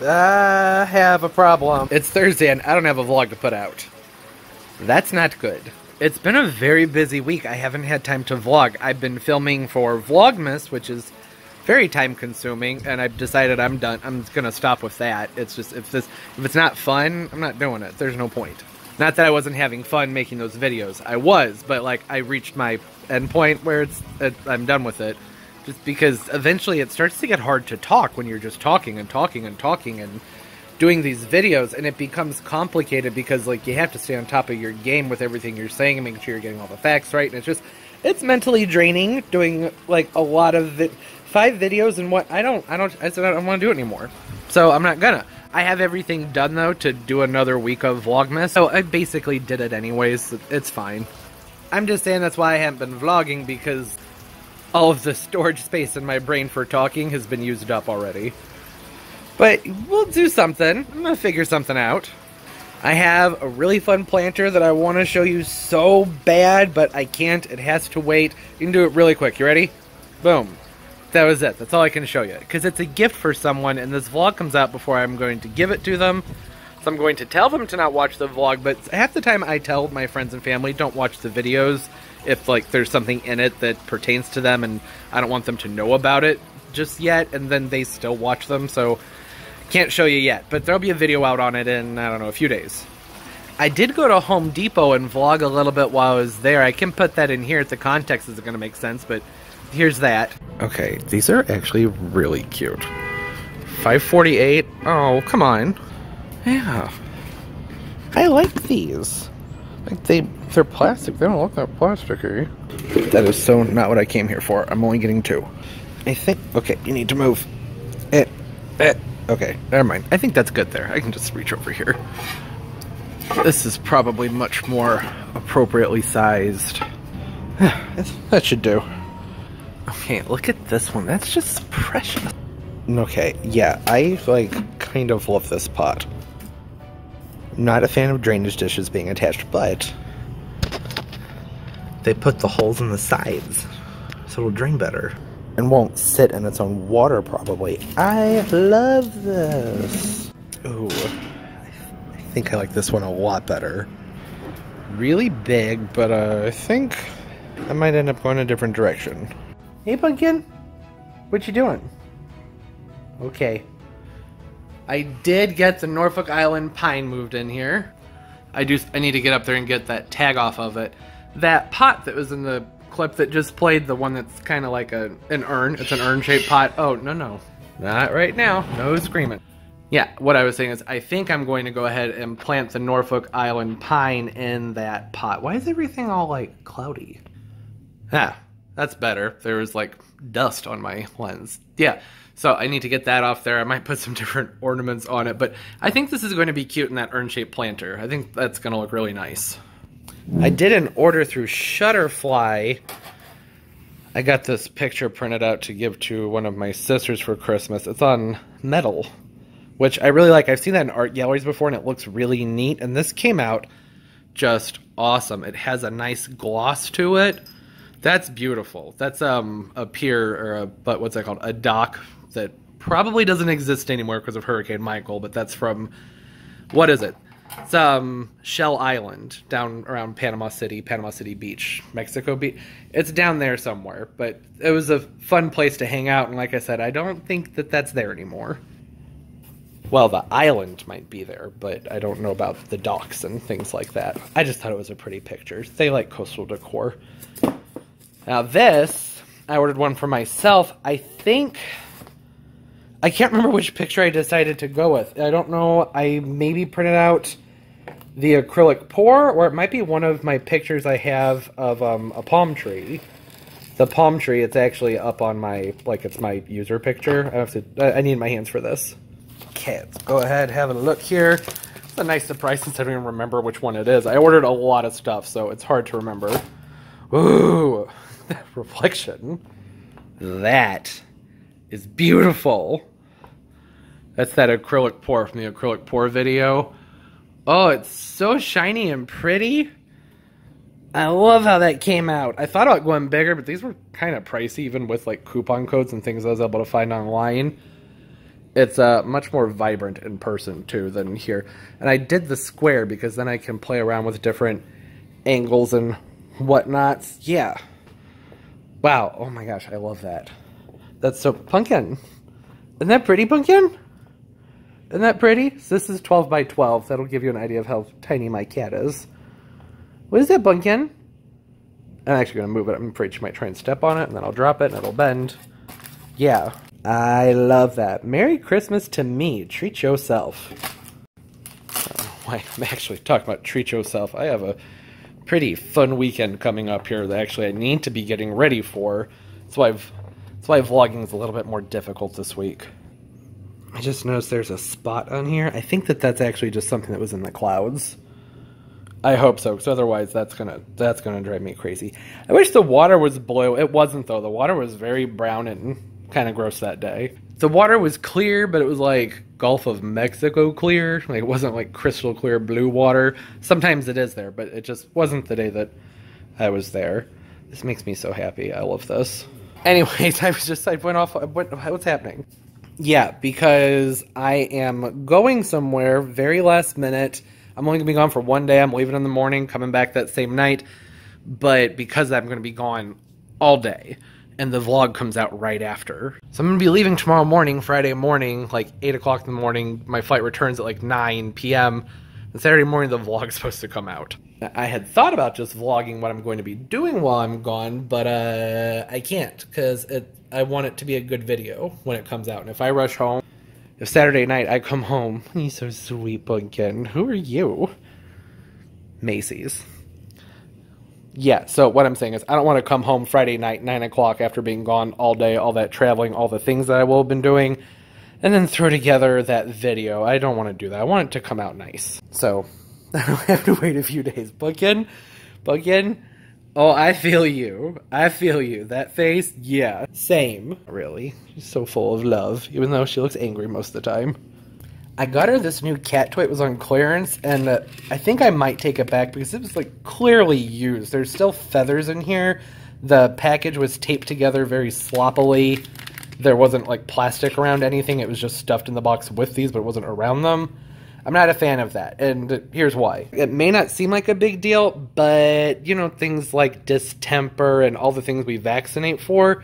I have a problem. It's Thursday and I don't have a vlog to put out. That's not good. It's been a very busy week. I haven't had time to vlog. I've been filming for Vlogmas, which is very time consuming, and I've decided I'm done. I'm gonna stop with that. It's just, if it's not fun, I'm not doing it. There's no point. Not that I wasn't having fun making those videos. I was, but like I reached my end point where I'm done with it. Just because eventually it starts to get hard to talk when you're just talking and talking and talking and doing these videos, and it becomes complicated because like you have to stay on top of your game with everything you're saying and making sure you're getting all the facts right, and it's mentally draining doing like a lot of it. 5 videos and what I don't want to do it anymore. So I'm not gonna. I have everything done though to do another week of Vlogmas, so I basically did it anyways. It's fine. I'm just saying that's why I haven't been vlogging, because all of the storage space in my brain for talking has been used up already. But we'll do something. I'm gonna figure something out. I have a really fun planter that I want to show you so bad, but I can't. It has to wait. You can do it really quick. You ready? Boom. That was it. That's all I can show you. Because it's a gift for someone, and this vlog comes out before I'm going to give it to them. So I'm going to tell them to not watch the vlog, but half the time I tell my friends and family don't watch the videos if like there's something in it that pertains to them and I don't want them to know about it just yet, and then they still watch them, so can't show you yet. But there'll be a video out on it in, I don't know, a few days. I did go to Home Depot and vlog a little bit while I was there. I can put that in here if the context isn't going to make sense, but here's that. Okay, these are actually really cute. $5.48. Oh, come on. Yeah. I like these. Like they're plastic. They don't look that plasticky. That is so not what I came here for. I'm only getting 2. I think, okay, you need to move. Okay, never mind. I think that's good there. I can just reach over here. This is probably much more appropriately sized. That should do. Okay, look at this one. That's just precious. Okay, yeah, I, like, kind of love this pot. I'm not a fan of drainage dishes being attached, but they put the holes in the sides so it'll drain better and won't sit in its own water, probably. I love this. Ooh, I think I like this one a lot better. Really big, but I think I might end up going a different direction. Hey, Pumpkin, what you doing? Okay. I did get the Norfolk Island pine moved in here. I need to get up there and get that tag off of it. That pot that was in the clip that just played, the one that's kind of like an urn. It's an urn-shaped pot. Oh, no. Not right now. No screaming. Yeah, what I was saying is I think I'm going to go ahead and plant the Norfolk Island pine in that pot. Why is everything all, like, cloudy? Ah, that's better. There was, like, dust on my lens. Yeah. So I need to get that off there. I might put some different ornaments on it, but I think this is going to be cute in that urn-shaped planter. I think that's going to look really nice. I did an order through Shutterfly. I got this picture printed out to give to one of my sisters for Christmas. It's on metal, which I really like. I've seen that in art galleries before, and it looks really neat, and this came out just awesome. It has a nice gloss to it. That's beautiful. That's a pier, or what's that called? A dock that probably doesn't exist anymore because of Hurricane Michael, but that's from, what is it? It's Shell Island down around Panama City Beach, Mexico Beach. It's down there somewhere, but it was a fun place to hang out, and like I said, I don't think that that's there anymore. Well, the island might be there, but I don't know about the docks and things like that. I just thought it was a pretty picture. They like coastal decor. Now this, I ordered one for myself. I can't remember which picture I decided to go with. I don't know. I maybe printed out the acrylic pour, or it might be one of my pictures I have of a palm tree. The palm tree, it's actually up on my, like, it's my user picture. I need my hands for this. Okay, let's go ahead, have a look here. It's a nice surprise since I don't even remember which one it is. I ordered a lot of stuff, so it's hard to remember. Ooh, that reflection. That is beautiful. That's that acrylic pour from the acrylic pour video. Oh, it's so shiny and pretty. I love how that came out. I thought about going bigger, but these were kind of pricey, even with like coupon codes and things I was able to find online. It's much more vibrant in person too than here. And I did the square because then I can play around with different angles and whatnots. Yeah. Wow. Oh my gosh, I love that. That's so... Pumpkin. Isn't that pretty, Pumpkin? Isn't that pretty? So this is 12 by 12. That'll give you an idea of how tiny my cat is. What is that, Pumpkin? I'm actually going to move it. I'm afraid she might try and step on it, and then I'll drop it, and it'll bend. Yeah. I love that. Merry Christmas to me. Treat yourself. I'm actually talking about treat yourself. I have a pretty fun weekend coming up here that actually I need to be getting ready for. That's why vlogging is a little bit more difficult this week. I just noticed there's a spot on here. I think that that's actually just something that was in the clouds. I hope so, because otherwise that's gonna drive me crazy. I wish the water was blue. It wasn't, though. The water was very brown and kind of gross that day. The water was clear, but it was like Gulf of Mexico clear. Like, it wasn't like crystal clear blue water. Sometimes it is there, but it just wasn't the day that I was there. This makes me so happy. I love this. Anyways, I went off. What's happening? Yeah, because I am going somewhere very last minute. I'm only going to be gone for one day. I'm leaving in the morning, coming back that same night. But because I'm going to be gone all day, and the vlog comes out right after. So I'm going to be leaving tomorrow morning, Friday morning, like 8 o'clock in the morning. My flight returns at like 9 p.m. And Saturday morning, the vlog's supposed to come out. I had thought about just vlogging what I'm going to be doing while I'm gone, but I can't, because I want it to be a good video when it comes out. And if I rush home, if Saturday night I come home, he's so sweet, Pumpkin. Who are you? Macy's. Yeah, so what I'm saying is I don't want to come home Friday night, 9 o'clock, after being gone all day, all that traveling, all the things that I will have been doing, and then throw together that video. I don't want to do that. I want it to come out nice. So I don't have to wait a few days. Pumpkin? Pumpkin? Oh, I feel you. I feel you. That face? Yeah. Same. Really. She's so full of love, even though she looks angry most of the time. I got her this new cat toy. It was on clearance, and I think I might take it back because it was, like, clearly used. There's still feathers in here. The package was taped together very sloppily. There wasn't, like, plastic around anything. It was just stuffed in the box with these, but it wasn't around them. I'm not a fan of that, and here's why. It may not seem like a big deal, but, you know, things like distemper and all the things we vaccinate for,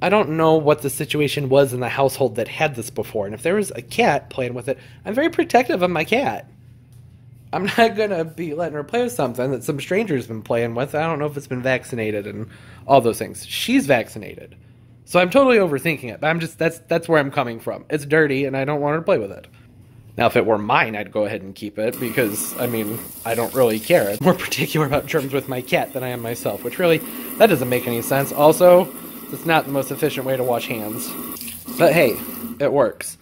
I don't know what the situation was in the household that had this before, and if there was a cat playing with it, I'm very protective of my cat. I'm not gonna be letting her play with something that some stranger's been playing with. I don't know if it's been vaccinated and all those things. She's vaccinated. So I'm totally overthinking it, but I'm just, that's where I'm coming from. It's dirty, and I don't want her to play with it. Now, if it were mine, I'd go ahead and keep it because, I mean, I don't really care. I'm more particular about germs with my cat than I am myself, which really, that doesn't make any sense. Also, it's not the most efficient way to wash hands. But hey, it works.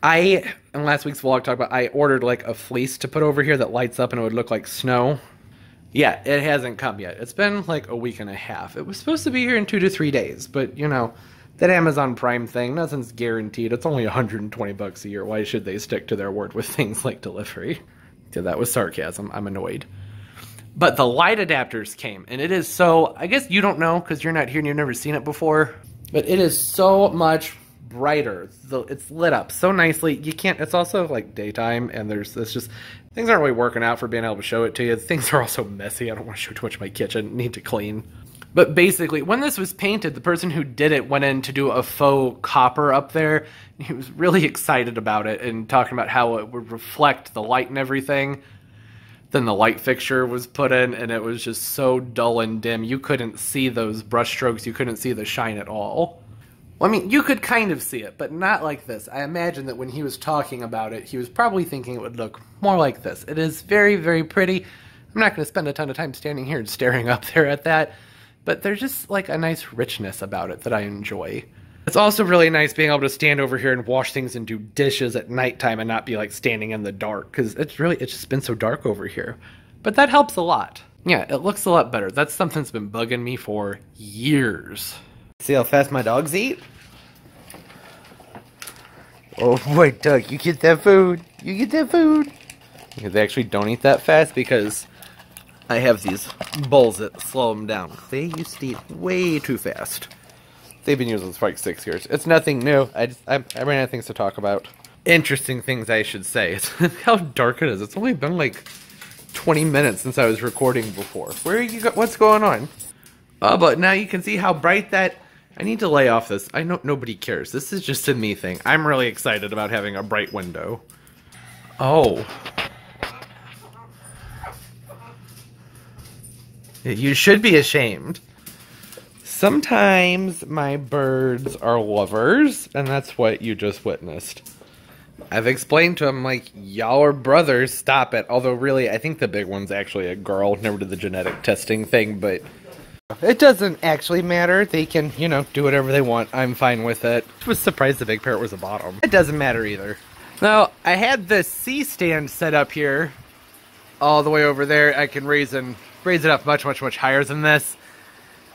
In last week's vlog, talked about I ordered like a fleece to put over here that lights up and it would look like snow. Yeah, it hasn't come yet. It's been like a week and a half. It was supposed to be here in 2 to 3 days, but you know, that Amazon Prime thing, nothing's guaranteed. It's only $120 a year. Why should they stick to their word with things like delivery? Yeah, that was sarcasm. I'm annoyed. But the light adapters came, and it is so... I guess you don't know because you're not here and you've never seen it before. But it is so much brighter. It's lit up so nicely. You can't... It's also like daytime, and it's just... Things aren't really working out for being able to show it to you. Things are also messy. I don't want to show too much of my kitchen. Need to clean. But basically, when this was painted, the person who did it went in to do a faux copper up there. He was really excited about it and talking about how it would reflect the light and everything. Then the light fixture was put in, and it was just so dull and dim. You couldn't see those brush strokes. You couldn't see the shine at all. Well, I mean, you could kind of see it, but not like this. I imagine that when he was talking about it, he was probably thinking it would look more like this. It is very, very pretty. I'm not going to spend a ton of time standing here and staring up there at that. But there's just like a nice richness about it that I enjoy. It's also really nice being able to stand over here and wash things and do dishes at nighttime and not be like standing in the dark, because it's just been so dark over here. But that helps a lot. Yeah, it looks a lot better. That's something that's been bugging me for years. See how fast my dogs eat? Oh boy, Doug, you get that food. You get that food. Yeah, they actually don't eat that fast because I have these bowls that slow them down. They used to eat way too fast. They've been using this for like 6 years. It's nothing new. I ran out of things to talk about. Interesting things I should say. It's how dark it is. It's only been like 20 minutes since I was recording before. Where are you what's going on? Oh, but now you can see how bright that... I need to lay off this. I know nobody cares. This is just a me thing. I'm really excited about having a bright window. Oh. You should be ashamed. Sometimes my birds are lovers, and that's what you just witnessed. I've explained to them, like, y'all are brothers, stop it. Although, really, I think the big one's actually a girl. Never did the genetic testing thing, but it doesn't actually matter. They can, you know, do whatever they want. I'm fine with it. I was surprised the big parrot was a bottom. It doesn't matter either. Now, I had the C-stand set up here, all the way over there. I can raise it up much, much, much higher than this.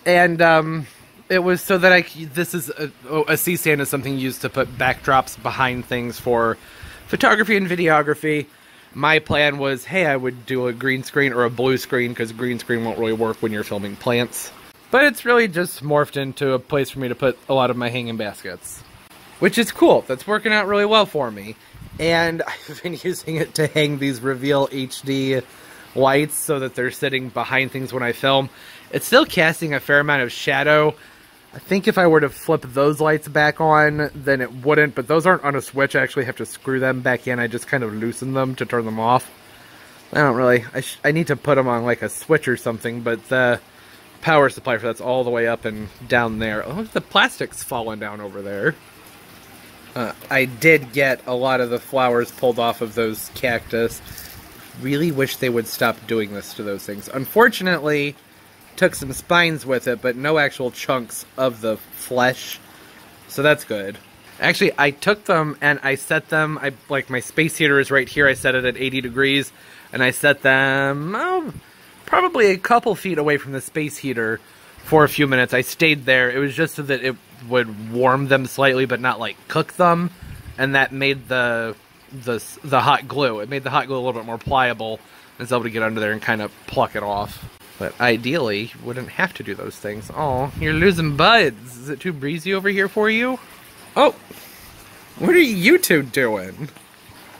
And, it was so that this is a C-stand is something used to put backdrops behind things for photography and videography. My plan was, hey, I would do a green screen or a blue screen because green screen won't really work when you're filming plants. But it's really just morphed into a place for me to put a lot of my hanging baskets, which is cool. That's working out really well for me. And I've been using it to hang these Reveal HD lights so that they're sitting behind things when I film. It's still casting a fair amount of shadow. I think if I were to flip those lights back on, then it wouldn't, but those aren't on a switch. I actually have to screw them back in. I just kind of loosen them to turn them off. I don't really, I need to put them on like a switch or something, but the power supply for that's all the way up and down there. Oh, the plastic's falling down over there. I did get a lot of the flowers pulled off of those cactus. Really wish they would stop doing this to those things. Unfortunately, took some spines with it, but no actual chunks of the flesh, so that's good. Actually, I took them and I set them, like my space heater is right here, I set it at 80 degrees, and I set them probably a couple feet away from the space heater for a few minutes. I stayed there. It was just so that it would warm them slightly, but not like cook them, and that made the hot glue. It made the hot glue a little bit more pliable, and I was able to get under there and kind of pluck it off. But ideally, you wouldn't have to do those things. Oh, you're losing buds. Is it too breezy over here for you? Oh, what are you two doing?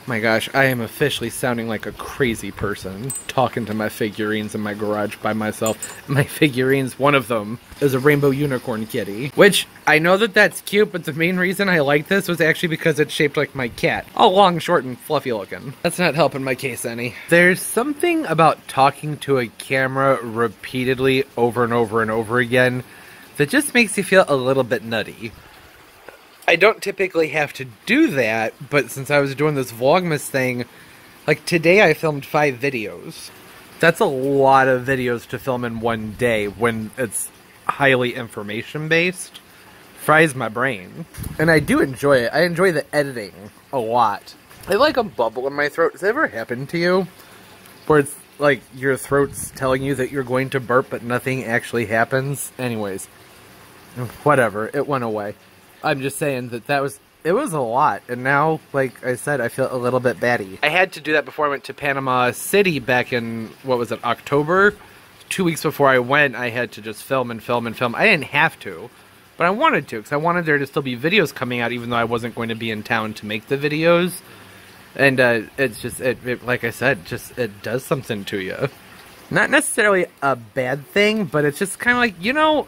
My gosh, I am officially sounding like a crazy person talking to my figurines in my garage by myself. My figurines, one of them is a rainbow unicorn kitty, which I know that that's cute, but the main reason I like this was actually because it's shaped like my cat. All long, short, and fluffy looking. That's not helping my case any. There's something about talking to a camera repeatedly over and over and over again that just makes you feel a little bit nutty. I don't typically have to do that, but since I was doing this Vlogmas thing, like today I filmed 5 videos. That's a lot of videos to film in one day when it's highly information-based. Fries my brain. And I do enjoy it. I enjoy the editing a lot. I like a bubble in my throat. Has that ever happened to you? Where it's like your throat's telling you that you're going to burp, but nothing actually happens? Anyways, whatever. It went away. I'm just saying that it was a lot, and now, like I said, I feel a little bit batty. I had to do that before I went to Panama City back in, what was it, October? 2 weeks before I went, I had to just film and film and film. I didn't have to, but I wanted to, because I wanted there to still be videos coming out, even though I wasn't going to be in town to make the videos. And it's just, like I said, just it does something to you. Not necessarily a bad thing, but it's just kind of like, you know...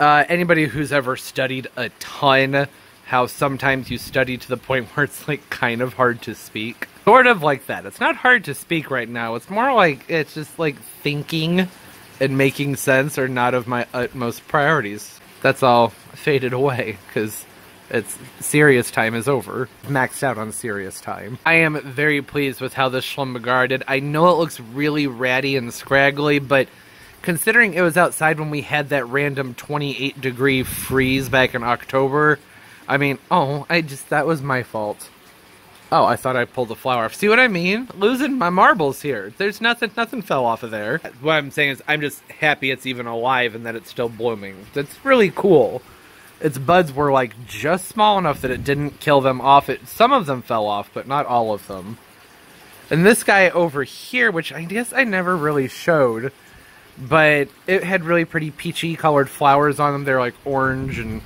anybody who's ever studied a ton, how sometimes you study to the point where it's like kind of hard to speak. Sort of like that. It's not hard to speak right now. It's more like, it's just like thinking and making sense are not of my utmost priorities. That's all faded away because it's serious time is over. Maxed out on serious time. I am very pleased with how this Schlumberger did. I know it looks really ratty and scraggly, but considering it was outside when we had that random 28-degree freeze back in October, I mean, that was my fault. Oh, I thought I pulled the flower off. See what I mean? Losing my marbles here. There's nothing fell off of there. What I'm saying is I'm just happy it's even alive and that it's still blooming. That's really cool. its buds were like just small enough that it didn't kill them off. Some of them fell off, but not all of them. And this guy over here, which I guess I never really showed, but it had really pretty peachy colored flowers on them. They're like orange and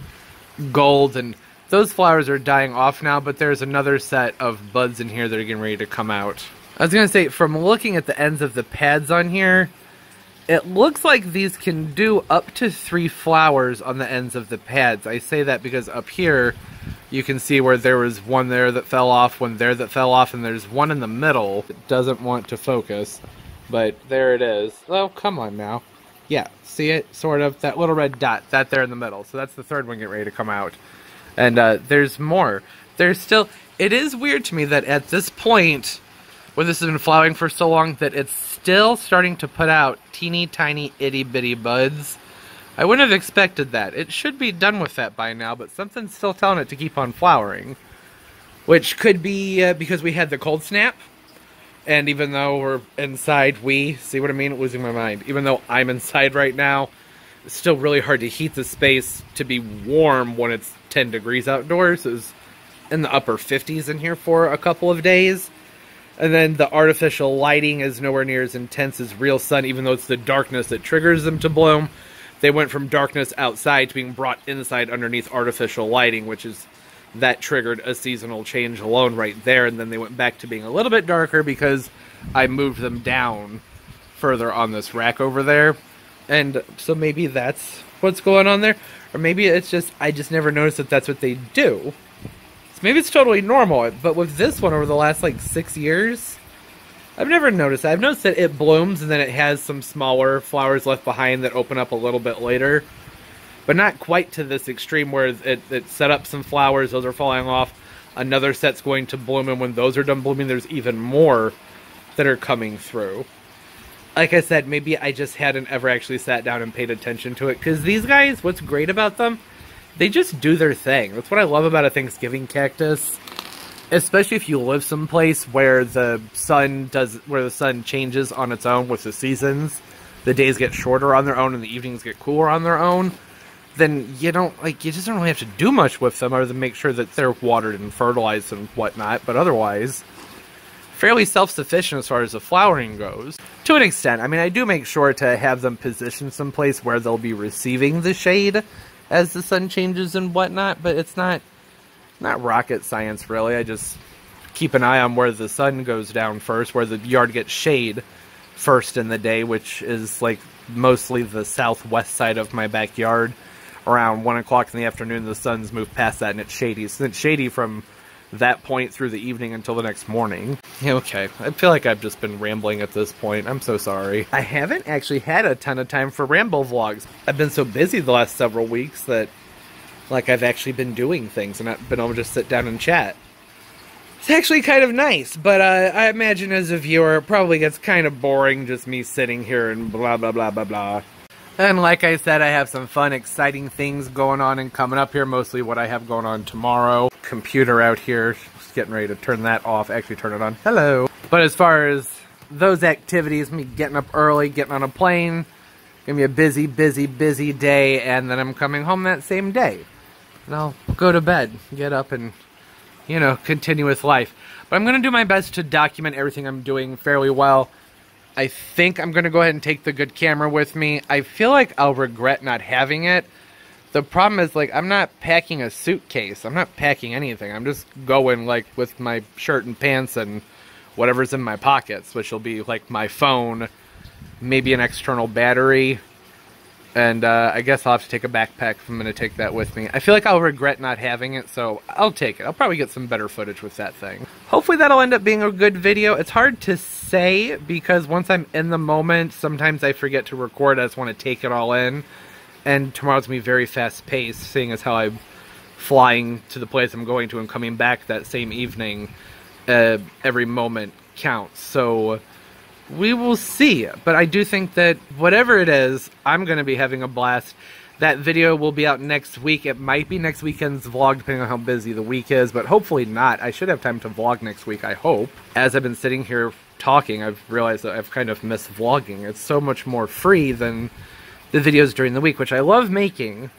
gold, and those flowers are dying off now, but there's another set of buds in here that are getting ready to come out. I was going to say, from looking at the ends of the pads on here, it looks like these can do up to 3 flowers on the ends of the pads. I say that because up here, you can see where there was one there that fell off, one there that fell off, and there's one in the middle that doesn't want to focus. But there it is. Oh, come on now. Yeah, see it? Sort of. That little red dot, that there in the middle. So that's the third one getting ready to come out. And there's more. There's still... It is weird to me that at this point, where this has been flowering for so long, that it's still starting to put out teeny tiny itty bitty buds. I wouldn't have expected that. It should be done with that by now, but something's still telling it to keep on flowering. Which could be because we had the cold snap. And even though we're inside, see what I mean? Losing my mind. Even though I'm inside right now, it's still really hard to heat the space to be warm when it's 10 degrees outdoors. It was in the upper 50s in here for a couple of days. And then the artificial lighting is nowhere near as intense as real sun, even though it's the darkness that triggers them to bloom. They went from darkness outside to being brought inside underneath artificial lighting, which is... That triggered a seasonal change alone right there, and then they went back to being a little bit darker because I moved them down further on this rack over there. And so maybe that's what's going on there. Or maybe it's just, I just never noticed that that's what they do. So maybe it's totally normal, but with this one over the last like 6 years, I've never noticed that. I've noticed that it blooms and then it has some smaller flowers left behind that open up a little bit later. But not quite to this extreme where it set up some flowers, those are falling off. Another set's going to bloom, and when those are done blooming, there's even more that are coming through. Like I said, maybe I just hadn't ever actually sat down and paid attention to it. Because these guys, what's great about them, they just do their thing. That's what I love about a Thanksgiving cactus. Especially if you live someplace where the sun changes on its own with the seasons. The days get shorter on their own and the evenings get cooler on their own. Then you just don't really have to do much with them other than make sure that they're watered and fertilized and whatnot. But otherwise, fairly self-sufficient as far as the flowering goes. To an extent. I mean, I do make sure to have them positioned someplace where they'll be receiving the shade as the sun changes and whatnot. But it's not rocket science, really. I just keep an eye on where the sun goes down first, where the yard gets shade first in the day, which is like mostly the southwest side of my backyard. Around 1 o'clock in the afternoon, the sun's moved past that and it's shady. So it's shady from that point through the evening until the next morning. Okay, I feel like I've just been rambling at this point. I'm so sorry. I haven't actually had a ton of time for ramble vlogs. I've been so busy the last several weeks that like I've actually been doing things and not been able to just sit down and chat. It's actually kind of nice, but I imagine as a viewer it probably gets kind of boring just me sitting here and blah blah blah blah blah. And like I said, I have some fun, exciting things going on and coming up here. Mostly what I have going on tomorrow. Computer out here. Just getting ready to turn that off. Actually turn it on. Hello. But as far as those activities, me getting up early, getting on a plane. Gonna be a busy, busy, busy day. And then I'm coming home that same day. And I'll go to bed. Get up and, you know, continue with life. But I'm gonna do my best to document everything I'm doing fairly well. I think I'm going to go ahead and take the good camera with me. I feel like I'll regret not having it. The problem is, like, I'm not packing a suitcase. I'm not packing anything. I'm just going, like, with my shirt and pants and whatever's in my pockets, which will be, like, my phone, maybe an external battery, and I guess I'll have to take a backpack if I'm going to take that with me. I feel like I'll regret not having it, so I'll take it. I'll probably get some better footage with that thing. Hopefully that'll end up being a good video. It's hard to say because once I'm in the moment, sometimes I forget to record. I just want to take it all in. And tomorrow's going to be very fast-paced, seeing as how I'm flying to the place I'm going to and coming back that same evening. Every moment counts, so we will see. But I do think that whatever it is, I'm going to be having a blast. That video will be out next week. It might be next weekend's vlog, depending on how busy the week is, but hopefully not. I should have time to vlog next week, I hope. As I've been sitting here talking, I've realized that I've kind of missed vlogging. It's so much more free than the videos during the week, which I love making,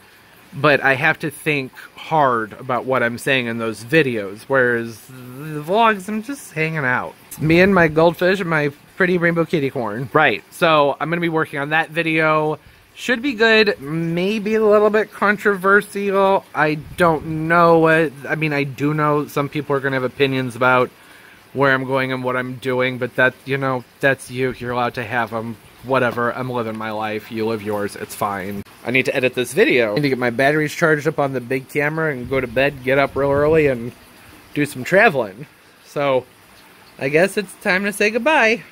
but I have to think hard about what I'm saying in those videos, whereas the vlogs, I'm just hanging out. It's me and my goldfish and my pretty rainbow kitty corn. Right, so I'm going to be working on that video. Should be good, maybe a little bit controversial. I don't know. I mean, I do know some people are going to have opinions about where I'm going and what I'm doing, but that, you know, that's you. You're allowed to have them. Whatever, I'm living my life. You live yours. It's fine. I need to edit this video. I need to get my batteries charged up on the big camera and go to bed, get up real early, and do some traveling. So, I guess it's time to say goodbye.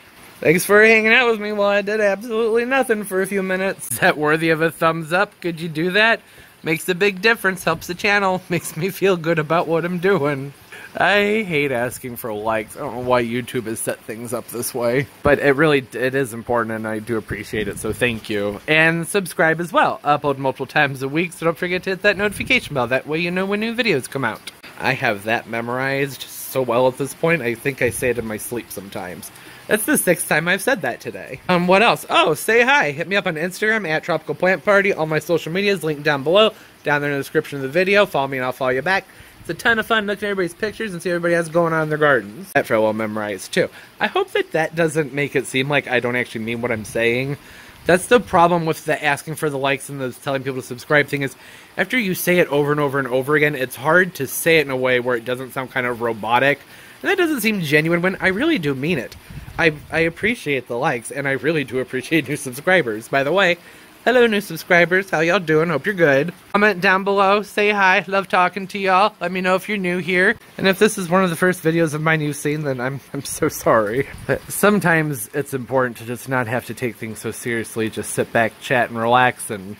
Thanks for hanging out with me while I did absolutely nothing for a few minutes. Is that worthy of a thumbs up? Could you do that? Makes a big difference, helps the channel, makes me feel good about what I'm doing. I hate asking for likes. I don't know why YouTube has set things up this way. But it is important and I do appreciate it, so thank you. And subscribe as well. Upload multiple times a week, so don't forget to hit that notification bell. That way you know when new videos come out. I have that memorized so well at this point, I think I say it in my sleep sometimes. That's the 6th time I've said that today. What else? Oh, say hi. Hit me up on Instagram at Tropical Plant Party. All my social medias linked down below, down there in the description of the video. Follow me and I'll follow you back. It's a ton of fun looking at everybody's pictures and see what everybody has going on in their gardens. That for a well memorized too. I hope that doesn't make it seem like I don't actually mean what I'm saying. That's the problem with the asking for the likes and the telling people to subscribe thing is, after you say it over and over and over again, it's hard to say it in a way where it doesn't sound kind of robotic. And that doesn't seem genuine when I really do mean it. I appreciate the likes, and I really do appreciate new subscribers. By the way, hello new subscribers, how y'all doing? Hope you're good. Comment down below, say hi, love talking to y'all. Let me know if you're new here. And if this is one of the first videos of mine you've seen, then I'm so sorry. But sometimes it's important to just not have to take things so seriously. Just sit back, chat, and relax, and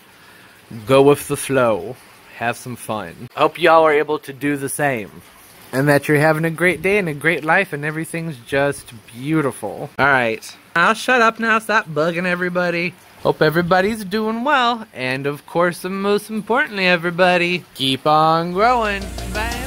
go with the flow. Have some fun. Hope y'all are able to do the same. And that you're having a great day and a great life and everything's just beautiful. Alright, I'll shut up now, stop bugging everybody. Hope everybody's doing well. And of course, and most importantly, everybody, keep on growing. Bye.